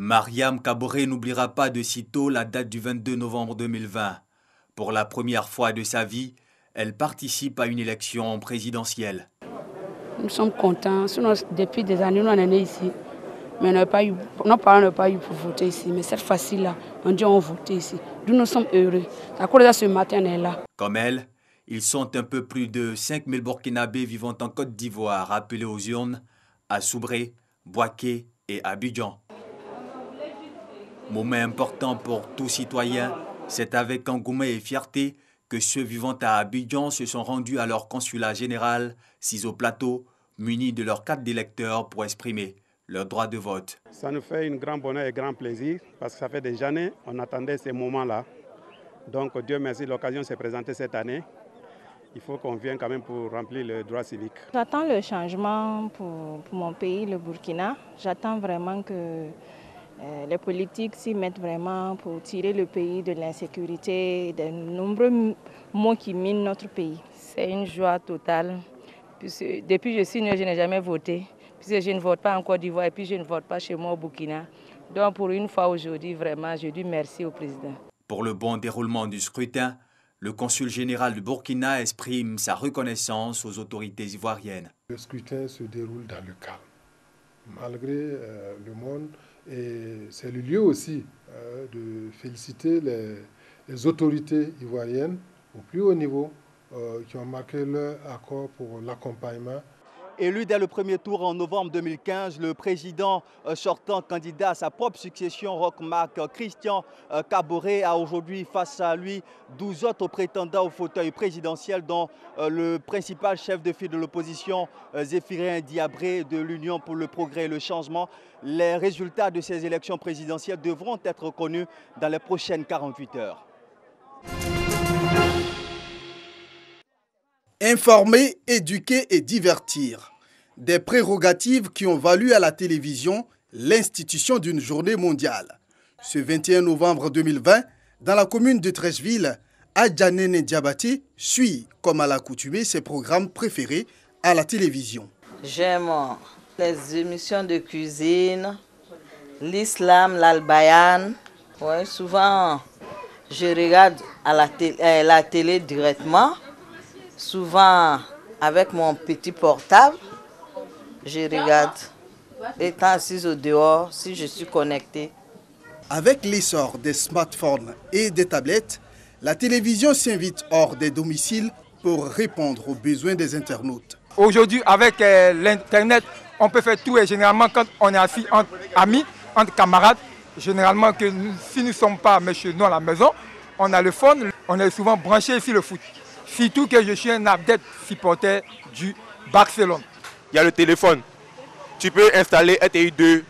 Mariam Kaboré n'oubliera pas de sitôt la date du 22 novembre 2020. Pour la première fois de sa vie, elle participe à une élection présidentielle. Nous sommes contents. Sinon, depuis des années, nous on est nés ici. Mais nos parents n'ont pas eu pour voter ici. Mais cette fois-ci-là, on dit on vote ici. D'où nous sommes heureux. À cause de ce matin, on est là. Comme elle, ils sont un peu plus de 5000 Burkinabés vivant en Côte d'Ivoire appelés aux urnes à Soubré, Bouaké et Abidjan. Moment important pour tout citoyen, c'est avec engouement et fierté que ceux vivant à Abidjan se sont rendus à leur consulat général, Ciseaux Plateau, munis de leur carte d'électeur pour exprimer leur droit de vote. Ça nous fait un grand bonheur et grand plaisir parce que ça fait des années qu'on attendait ces moments-là. Donc Dieu merci, l'occasion s'est présentée cette année. Il faut qu'on vienne quand même pour remplir le droit civique. J'attends le changement pour mon pays, le Burkina. J'attends vraiment que les politiques s'y mettent vraiment pour tirer le pays de l'insécurité et des nombreux maux qui minent notre pays. C'est une joie totale. Depuis que je suis née, je n'ai jamais voté. Puisque je ne vote pas en Côte d'Ivoire et puis je ne vote pas chez moi au Burkina. Donc pour une fois aujourd'hui, vraiment, je dis merci au président. Pour le bon déroulement du scrutin, le consul général du Burkina exprime sa reconnaissance aux autorités ivoiriennes. Le scrutin se déroule dans le calme, malgré le monde. Et c'est le lieu aussi de féliciter les autorités ivoiriennes au plus haut niveau qui ont marqué leur accord pour l'accompagnement. Élu dès le premier tour en novembre 2015, le président sortant candidat à sa propre succession, Roch-Marc Christian Kaboré, a aujourd'hui face à lui 12 autres prétendants au fauteuil présidentiel, dont le principal chef de file de l'opposition, Zéphirin Diabré de l'Union pour le progrès et le changement. Les résultats de ces élections présidentielles devront être connus dans les prochaines 48 heures. Informer, éduquer et divertir. Des prérogatives qui ont valu à la télévision l'institution d'une journée mondiale. Ce 21 novembre 2020, dans la commune de Treichville, Adjanene Diabaté suit, comme à l'accoutumée, ses programmes préférés à la télévision. J'aime les émissions de cuisine, l'islam, l'albayan. Ouais, souvent, je regarde à la télé directement. Souvent, avec mon petit portable, je regarde. Étant assise au dehors, si je suis connectée. Avec l'essor des smartphones et des tablettes, la télévision s'invite hors des domiciles pour répondre aux besoins des internautes. Aujourd'hui, avec l'Internet, on peut faire tout et généralement, quand on est assis entre amis, entre camarades, généralement, si nous ne sommes pas chez nous à la maison, on a le phone, on est souvent branché sur le foot. Surtout que je suis un adepte supporter du Barcelone. Il y a le téléphone. Tu peux installer RTI 2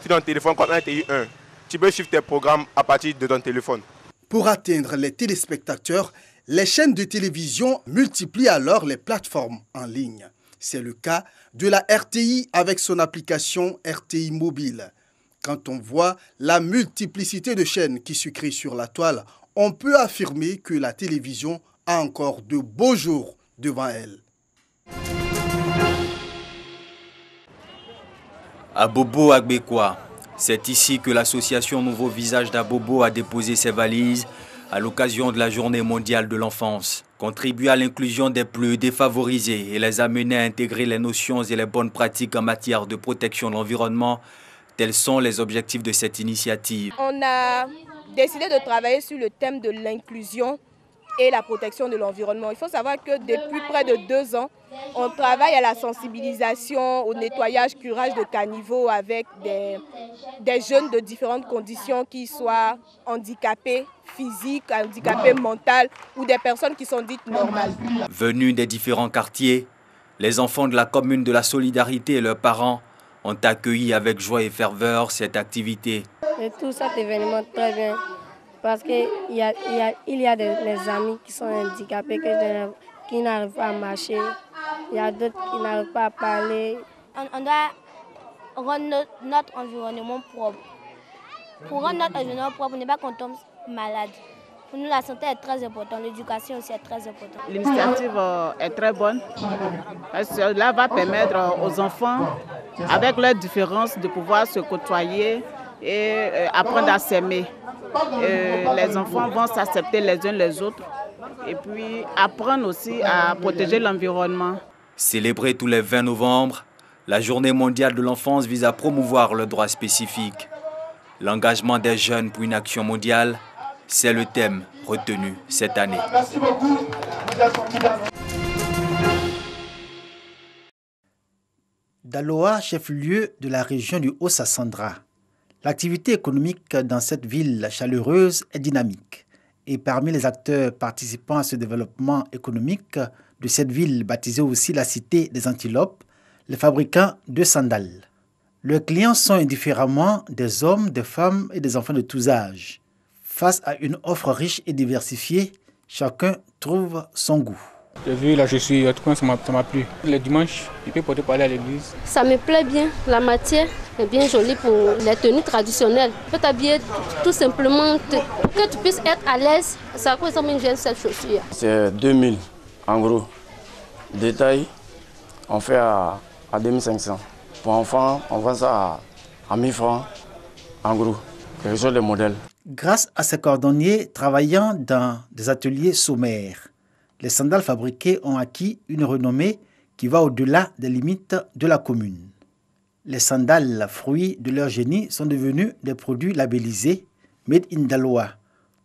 sur ton téléphone comme RTI 1. Tu peux suivre tes programmes à partir de ton téléphone. Pour atteindre les téléspectateurs, les chaînes de télévision multiplient alors les plateformes en ligne. C'est le cas de la RTI avec son application RTI Mobile. Quand on voit la multiplicité de chaînes qui se créent sur la toile, on peut affirmer que la télévision a encore de beaux jours devant elle. Abobo Agbekwa, c'est ici que l'association Nouveau Visage d'Abobo a déposé ses valises à l'occasion de la Journée mondiale de l'enfance. Contribuer à l'inclusion des plus défavorisés et les amener à intégrer les notions et les bonnes pratiques en matière de protection de l'environnement, tels sont les objectifs de cette initiative. On a décidé de travailler sur le thème de l'inclusion et la protection de l'environnement. Il faut savoir que depuis près de 2 ans, on travaille à la sensibilisation, au nettoyage, curage de caniveaux avec des jeunes de différentes conditions, qui soient handicapés physiques, handicapés mentaux ou des personnes qui sont dites normales. Venus des différents quartiers, les enfants de la commune de la Solidarité et leurs parents ont accueilli avec joie et ferveur cette activité. Et tout cet événement très bien. Parce qu'il y a des amis qui sont handicapés, qui n'arrivent pas à marcher. Il y a d'autres qui n'arrivent pas à parler. On doit rendre notre environnement propre. Pour rendre notre environnement propre, on n'est pas qu'on tombe malade. Pour nous, la santé est très importante, l'éducation aussi est très importante. L'initiative est très bonne. Cela va permettre aux enfants, avec leurs différences, de pouvoir se côtoyer, et apprendre à s'aimer. Les enfants vont s'accepter les uns les autres et puis apprendre aussi à protéger l'environnement. Célébrée tous les 20 novembre, la Journée mondiale de l'enfance vise à promouvoir le droit spécifique. L'engagement des jeunes pour une action mondiale, c'est le thème retenu cette année. Merci beaucoup. Daloa, chef-lieu de la région du Haut-Sassandra. L'activité économique dans cette ville chaleureuse est dynamique. Et parmi les acteurs participant à ce développement économique de cette ville, baptisée aussi la Cité des Antilopes, les fabricants de sandales. Leurs clients sont indifféremment des hommes, des femmes et des enfants de tous âges. Face à une offre riche et diversifiée, chacun trouve son goût. J'ai vu là, je suis, en tout cas, ça m'a plu. Le dimanche, je peux porter parler à l'église. Ça me plaît bien. La matière est bien jolie pour les tenues traditionnelles. Tu peux t'habiller tout simplement, que tu puisses être à l'aise. C'est à quoi ça me gêne cette chaussure. C'est 2000 en gros. Détail, on fait à 2500. Pour enfants, on vend ça à 1000 francs en gros. Quelque chose de modèle. Grâce à ces cordonniers travaillant dans des ateliers sommaires, les sandales fabriquées ont acquis une renommée qui va au-delà des limites de la commune. Les sandales, fruits de leur génie, sont devenus des produits labellisés Made in Daloa,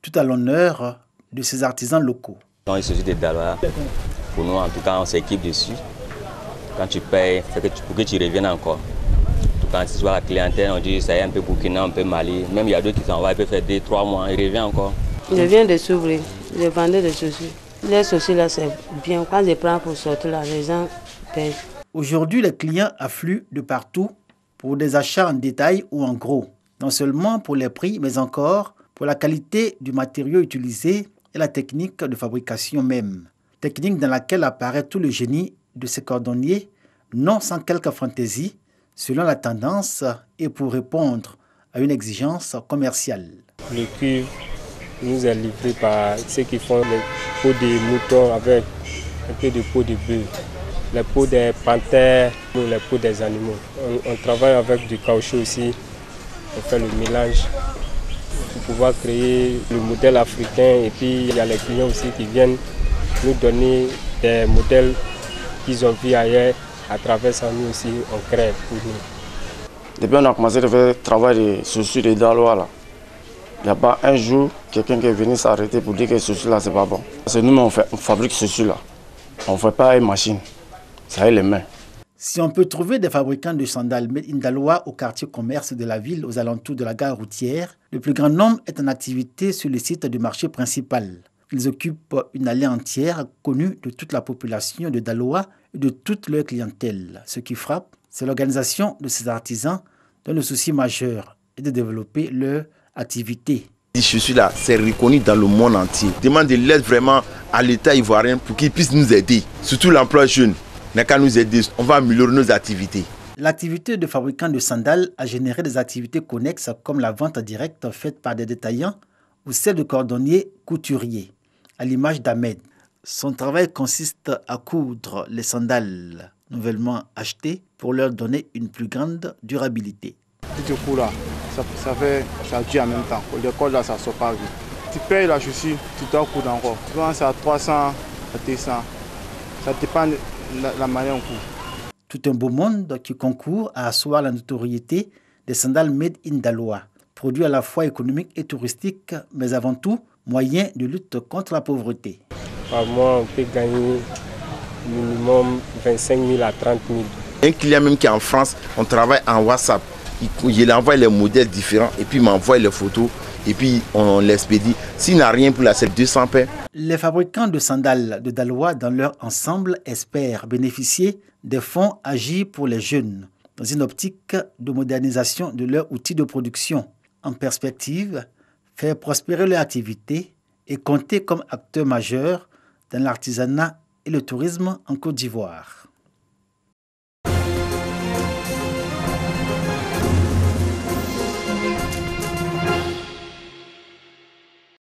tout à l'honneur de ces artisans locaux. Quand il s'agit de Daloa, pour nous en tout cas, on s'équipe dessus. Quand tu payes, c'est pour que tu reviennes encore. Quand tu vois la clientèle, on dit ça y est un peu Burkina, un peu Mali. Même il y a d'autres qui s'en vont, il peut faire 2-3 mois, il revient encore. Je viens de s'ouvrir, je vendais des chaussures. Les chaussures là, c'est bien. Quand je prends pour sortir là, les gens payent. Aujourd'hui, les clients affluent de partout pour des achats en détail ou en gros. Non seulement pour les prix, mais encore pour la qualité du matériau utilisé et la technique de fabrication même. Technique dans laquelle apparaît tout le génie de ces cordonniers, non sans quelques fantaisies, selon la tendance et pour répondre à une exigence commerciale. Le cuivre nous est livré par ceux qui font les peaux de moutons avec un peu de peau de bœuf, les peaux des panthères, les peaux des animaux. On travaille avec du caoutchouc aussi, on fait le mélange pour pouvoir créer le modèle africain. Et puis il y a les clients aussi qui viennent nous donner des modèles qu'ils ont vus ailleurs. À travers ça, nous aussi, on crée pour nous. Depuis on a commencé à faire le travail de chaussures de Daloa là. Il n'y a pas un jour quelqu'un qui est venu s'arrêter pour dire que ce chaussures là c'est pas bon. C'est nous on fabrique ce chaussures là. On ne fait pas une machine, ça avec les mains. Si on peut trouver des fabricants de sandales Made in Daloa au quartier commerce de la ville, aux alentours de la gare routière, le plus grand nombre est en activité sur le site du marché principal. Ils occupent une allée entière connue de toute la population de Daloa et de toute leur clientèle. Ce qui frappe, c'est l'organisation de ces artisans dont le souci majeur est de développer leur activité. Je suis là, c'est reconnu dans le monde entier. Je demande de l'aide vraiment à l'État ivoirien pour qu'il puisse nous aider. Surtout l'emploi jeune. N'a qu'à nous aider, on va améliorer nos activités. L'activité de fabricant de sandales a généré des activités connexes comme la vente directe faite par des détaillants ou celle de cordonniers couturiers, à l'image d'Ahmed. Son travail consiste à coudre les sandales nouvellement achetées pour leur donner une plus grande durabilité. Si tu cours là, ça dure en même temps. Pour le col là, ça ne sort pas vite. Tu payes la chaussure, tu dois coudre encore. Souvent c'est à 300, à 200. Ça dépend de la manière dont on court. Tout un beau monde qui concourt à asseoir la notoriété des sandales Made in Daloa, produits à la fois économiques et touristiques, mais avant tout, moyen de lutte contre la pauvreté. Par mois, on peut gagner minimum 25 000 à 30 000. Un client même qui est en France, on travaille en WhatsApp. Il envoie les modèles différents et puis il m'envoie les photos et puis on l'expédie. S'il n'a rien pour la c'est 200 paires. Les fabricants de sandales de Daloa dans leur ensemble espèrent bénéficier des fonds agis pour les jeunes dans une optique de modernisation de leurs outils de production. En perspective, faire prospérer leur activité et compter comme acteur majeur dans l'artisanat et le tourisme en Côte d'Ivoire.